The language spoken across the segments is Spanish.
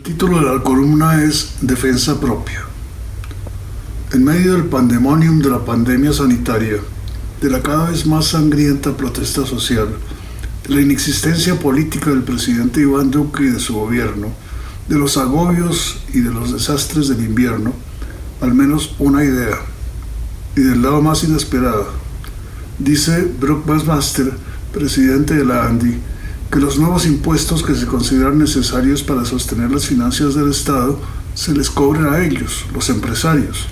título de la columna es Defensa propia. En medio del pandemonium de la pandemia sanitaria, de la cada vez más sangrienta protesta social, de la inexistencia política del presidente Iván Duque y de su gobierno, de los agobios y de los desastres del invierno, al menos una idea, y del lado más inesperado. Dice Brock Buckmaster, presidente de la ANDI, que los nuevos impuestos que se consideran necesarios para sostener las finanzas del Estado se les cobren a ellos, los empresarios,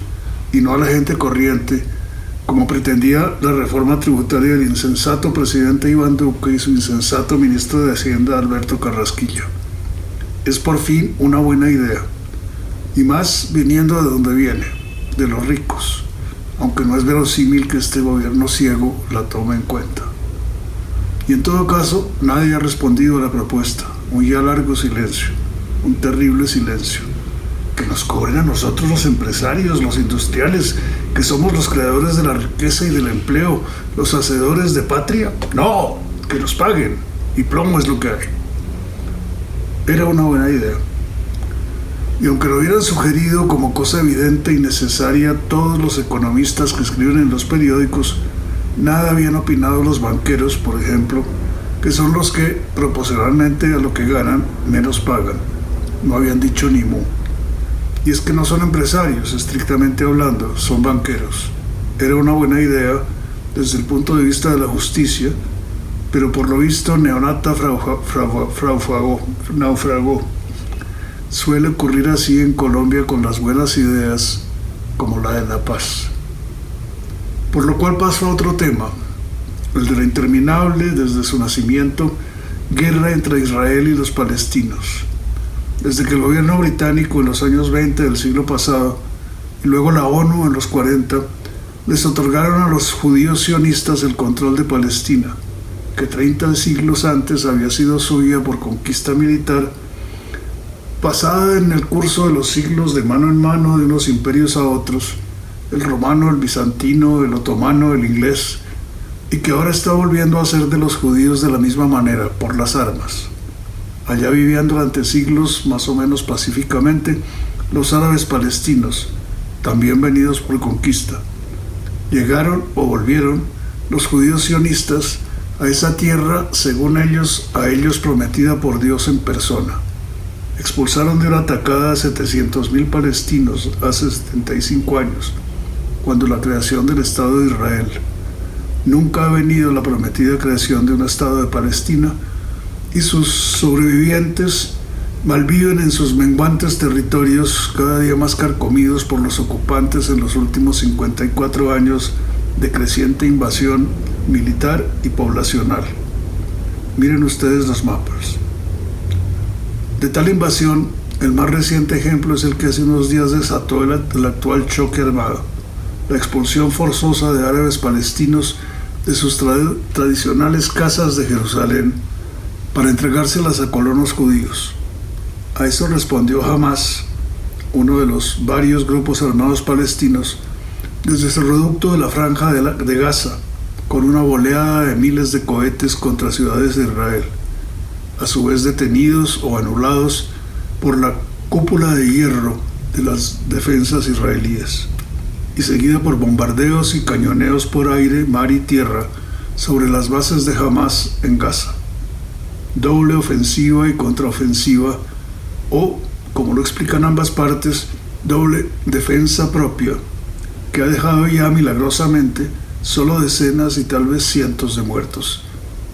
y no a la gente corriente, como pretendía la reforma tributaria del insensato presidente Iván Duque y su insensato ministro de Hacienda Alberto Carrasquilla. Es por fin una buena idea, y más viniendo de donde viene, de los ricos, aunque no es verosímil que este gobierno ciego la tome en cuenta. Y en todo caso, nadie ha respondido a la propuesta. Un ya largo silencio, un terrible silencio. Que nos cobren a nosotros los empresarios, los industriales, que somos los creadores de la riqueza y del empleo, los hacedores de patria. No, que nos paguen, y plomo es lo que hay. Era una buena idea. Y aunque lo hubieran sugerido como cosa evidente y necesaria todos los economistas que escriben en los periódicos, nada habían opinado los banqueros, por ejemplo, que son los que, proporcionalmente a lo que ganan, menos pagan. No habían dicho ni mu. Y es que no son empresarios, estrictamente hablando, son banqueros. Era una buena idea desde el punto de vista de la justicia, pero por lo visto neonata naufragó. Suele ocurrir así en Colombia con las buenas ideas, como la de la paz. Por lo cual pasó a otro tema, el de la interminable, desde su nacimiento, guerra entre Israel y los palestinos. Desde que el gobierno británico en los años 20 del siglo pasado y luego la ONU en los 40 les otorgaron a los judíos sionistas el control de Palestina, que 30 siglos antes había sido suya por conquista militar, pasada en el curso de los siglos de mano en mano de unos imperios a otros, el romano, el bizantino, el otomano, el inglés, y que ahora está volviendo a ser de los judíos de la misma manera, por las armas. Allá vivían durante siglos, más o menos pacíficamente, los árabes palestinos, también venidos por conquista. Llegaron o volvieron los judíos sionistas a esa tierra, según ellos, a ellos prometida por Dios en persona. Expulsaron de una tacada a 700,000 palestinos hace 75 años, cuando la creación del Estado de Israel. Nunca ha venido la prometida creación de un Estado de Palestina, y sus sobrevivientes malviven en sus menguantes territorios, cada día más carcomidos por los ocupantes en los últimos 54 años de creciente invasión militar y poblacional. Miren ustedes los mapas. De tal invasión, el más reciente ejemplo es el que hace unos días desató el actual choque armado, la expulsión forzosa de árabes palestinos de sus tradicionales casas de Jerusalén para entregárselas a colonos judíos. A eso respondió Hamás, uno de los varios grupos armados palestinos, desde su reducto de la Franja de Gaza, con una oleada de miles de cohetes contra ciudades de Israel, a su vez detenidos o anulados por la cúpula de hierro de las defensas israelíes, y seguida por bombardeos y cañoneos por aire, mar y tierra sobre las bases de Hamás en Gaza. Doble ofensiva y contraofensiva, o, como lo explican ambas partes, doble defensa propia, que ha dejado ya milagrosamente solo decenas y tal vez cientos de muertos.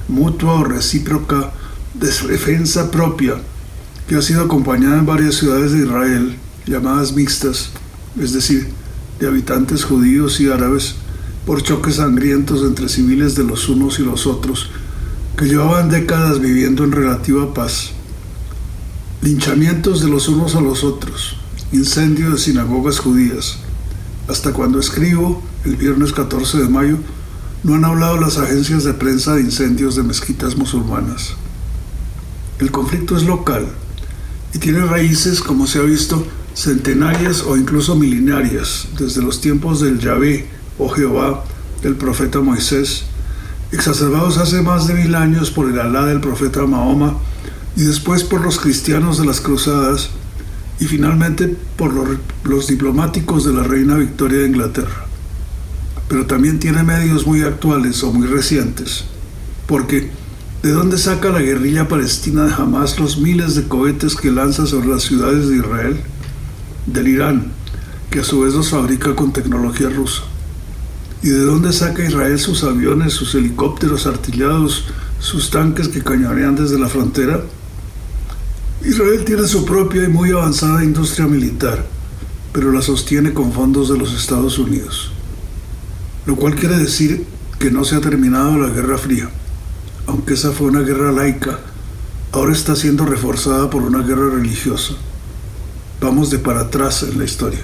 Mutua o recíproca defensa propia, que ha sido acompañada en varias ciudades de Israel, llamadas mixtas, es decir, de habitantes judíos y árabes, por choques sangrientos entre civiles de los unos y los otros, que llevaban décadas viviendo en relativa paz. Linchamientos de los unos a los otros, incendio de sinagogas judías. Hasta cuando escribo, el viernes 14 de mayo, no han hablado las agencias de prensa de incendios de mezquitas musulmanas. El conflicto es local y tiene raíces, como se ha visto, centenarias o incluso milenarias, desde los tiempos del Yahvé o Jehová del profeta Moisés, exacerbados hace más de 1000 años por el Alá del profeta Mahoma y después por los cristianos de las cruzadas y finalmente por los diplomáticos de la reina Victoria de Inglaterra. Pero también tiene medios muy actuales o muy recientes, porque ¿de dónde saca la guerrilla palestina de Hamas los miles de cohetes que lanza sobre las ciudades de Israel? Del Irán, que a su vez los fabrica con tecnología rusa. ¿Y de dónde saca Israel sus aviones, sus helicópteros artillados, sus tanques que cañonean desde la frontera? Israel tiene su propia y muy avanzada industria militar, pero la sostiene con fondos de los Estados Unidos. Lo cual quiere decir que no se ha terminado la Guerra Fría. Aunque esa fue una guerra laica, ahora está siendo reforzada por una guerra religiosa. Vamos de para atrás en la historia.